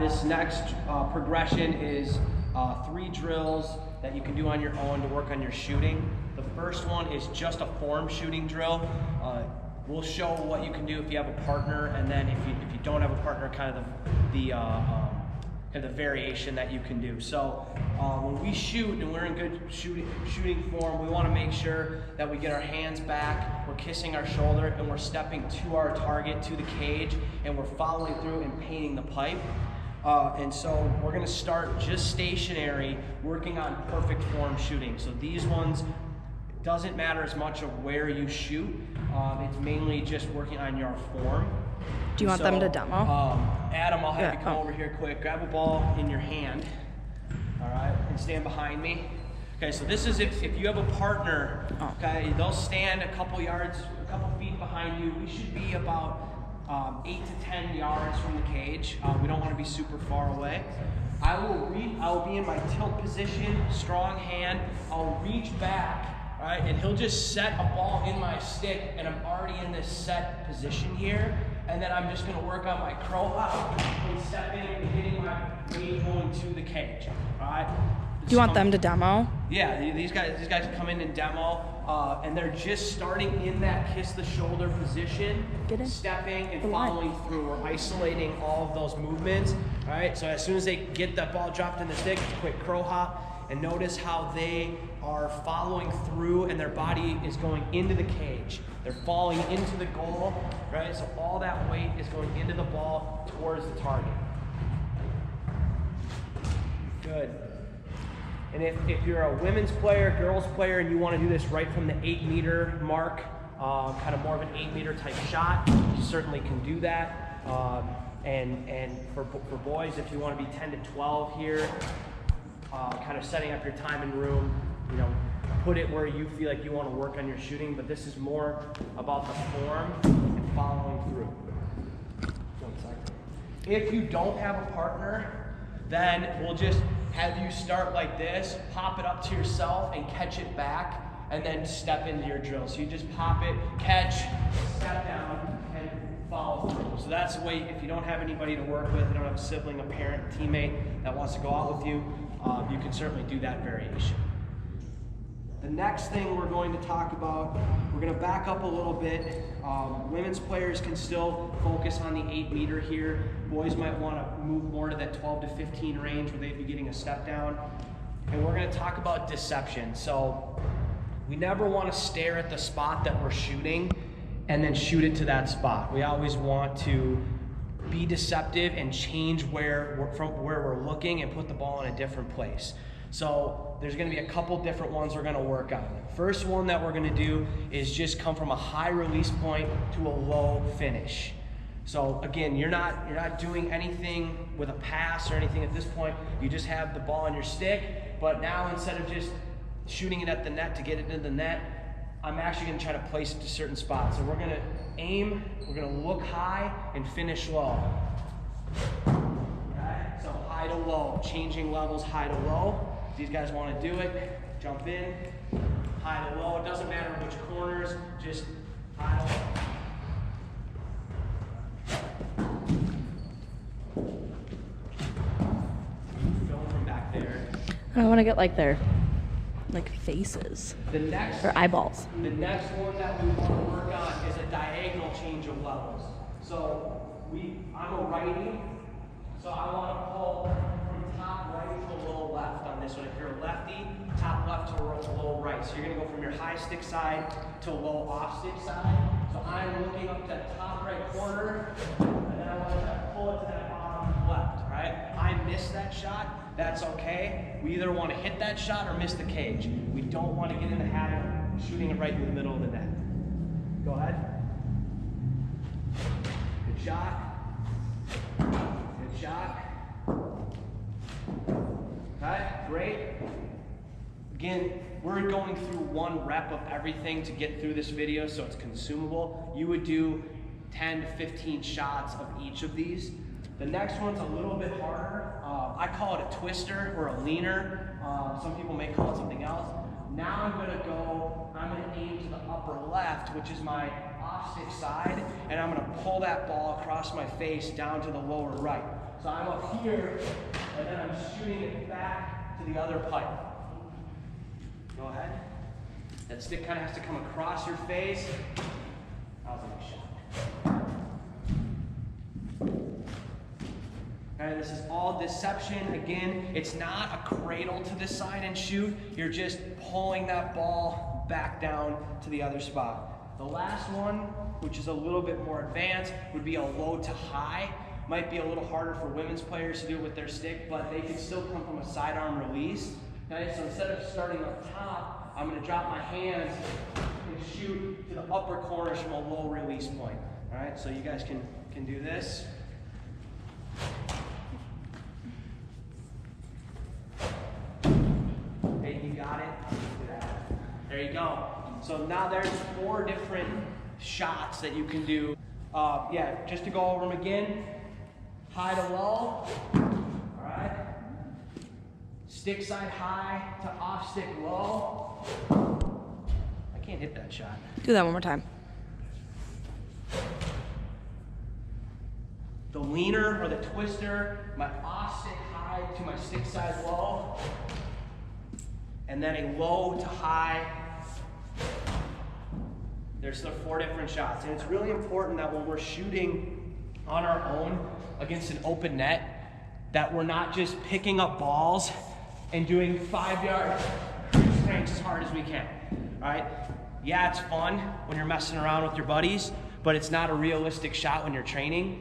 This next progression is 3 drills that you can do on your own to work on your shooting. The first one is just a form shooting drill. We'll show what you can do if you have a partner, and then if you don't have a partner, kind of the variation that you can do. So when we shoot and we're in good shooting form, we want to make sure that we get our hands back, we're kissing our shoulder, and we're stepping to our target, to the cage, and we're following through and painting the pipe. And so we're going to start just stationary, working on perfect form shooting. So these ones, it doesn't matter as much of where you shoot. It's mainly just working on your form. Do you want them to demo? Adam, I'll have you come over here quick. Grab a ball in your hand, all right, and stand behind me. Okay, so this is if you have a partner, okay, they'll stand a couple feet behind you. We should be about 8 to 10 yards from the cage. We don't want to be super far away. I will be in my tilt position, strong hand. I'll reach back, right, and he'll just set a ball in my stick, and I'm already in this set position here. And then I'm just going to work on my crow hop and step in and hitting my weight going to the cage. All right. Do you want them to demo? Yeah, these guys come in and demo, and they're just starting in that kiss the shoulder position, stepping and following through. We're isolating all of those movements. All right. So as soon as they get that ball dropped in the stick, quick crow hop, and notice how they are following through, and their body is going into the cage. They're falling into the goal, right? So all that weight is going into the ball towards the target. Good. And if you're a women's player, girls player, and you want to do this right from the 8-meter mark, kind of more of an 8-meter type shot, you certainly can do that. And for boys, if you want to be 10 to 12 here, kind of setting up your time and room, you know, put it where you feel like you want to work on your shooting, but this is more about the form and following through. 1 second. If you don't have a partner, then we'll just have you start like this, pop it up to yourself and catch it back, and then step into your drill. So you just pop it, catch, step down, and follow through. So that's the way, if you don't have anybody to work with, you don't have a sibling, a parent, a teammate that wants to go out with you, you can certainly do that variation. The next thing we're going to talk about, we're going to back up a little bit. Women's players can still focus on the 8-meter here. Boys might want to move more to that 12 to 15 range where they'd be getting a step down. And we're going to talk about deception. So we never want to stare at the spot that we're shooting and then shoot it to that spot. We always want to be deceptive and change from where we're looking and put the ball in a different place. So there's going to be a couple different ones we're going to work on. First one that we're going to do is just come from a high release point to a low finish. So again, you're not doing anything with a pass or anything at this point. You just have the ball on your stick, but now instead of just shooting it at the net to get it into the net, I'm actually going to try to place it to certain spots. So we're going to aim, we're going to look high and finish low. Okay? So high to low, changing levels high to low. If these guys want to do it, jump in, high to low. It doesn't matter which corners, just high to low. Film from back there. I want to get like their faces or eyeballs. The next one that we want to work on is a diagonal change of levels. So I'm a righty, so I want to pull from top right to low left on this one. If you're a lefty, top left to low right. So you're going to go from your high stick side to low off stick side. So I'm looking up to that top right corner, and then I want to pull it to that bottom left, right? I missed that shot. That's okay. We either want to hit that shot or miss the cage. We don't want to get in the habit of shooting it right in the middle of the net. Go ahead. Good shot. Good shot. Okay, great. Again, we're going through 1 rep of everything to get through this video, so it's consumable. You would do 10 to 15 shots of each of these. The next one's a little bit harder. I call it a twister or a leaner. Some people may call it something else. Now I'm gonna aim to the upper left, which is my off stick side, and I'm gonna pull that ball across my face down to the lower right. So I'm up here, and then I'm shooting it back to the other pipe. Go ahead. That stick kind of has to come across your face. That was a nice shot. Okay, this is all deception. Again, it's not a cradle to the side and shoot. You're just pulling that ball back down to the other spot. The last one, which is a little bit more advanced, would be a low to high. Might be a little harder for women's players to do it with their stick, but they can still come from a sidearm release. Okay, so instead of starting up top, I'm going to drop my hands and shoot to the upper corners from a low release point. All right, so you guys can do this. Okay, you got it. There you go. So now there's 4 different shots that you can do. Yeah, just to go over them again. High to low. All right. Stick side high to off stick low. I can't hit that shot. Do that one more time. The leaner or the twister, my off stick high to my stick side low. And then a low to high. There's the 4 different shots. And it's really important that when we're shooting on our own against an open net, that we're not just picking up balls and doing 5-yard range as hard as we can, right? Yeah, it's fun when you're messing around with your buddies, but it's not a realistic shot when you're training.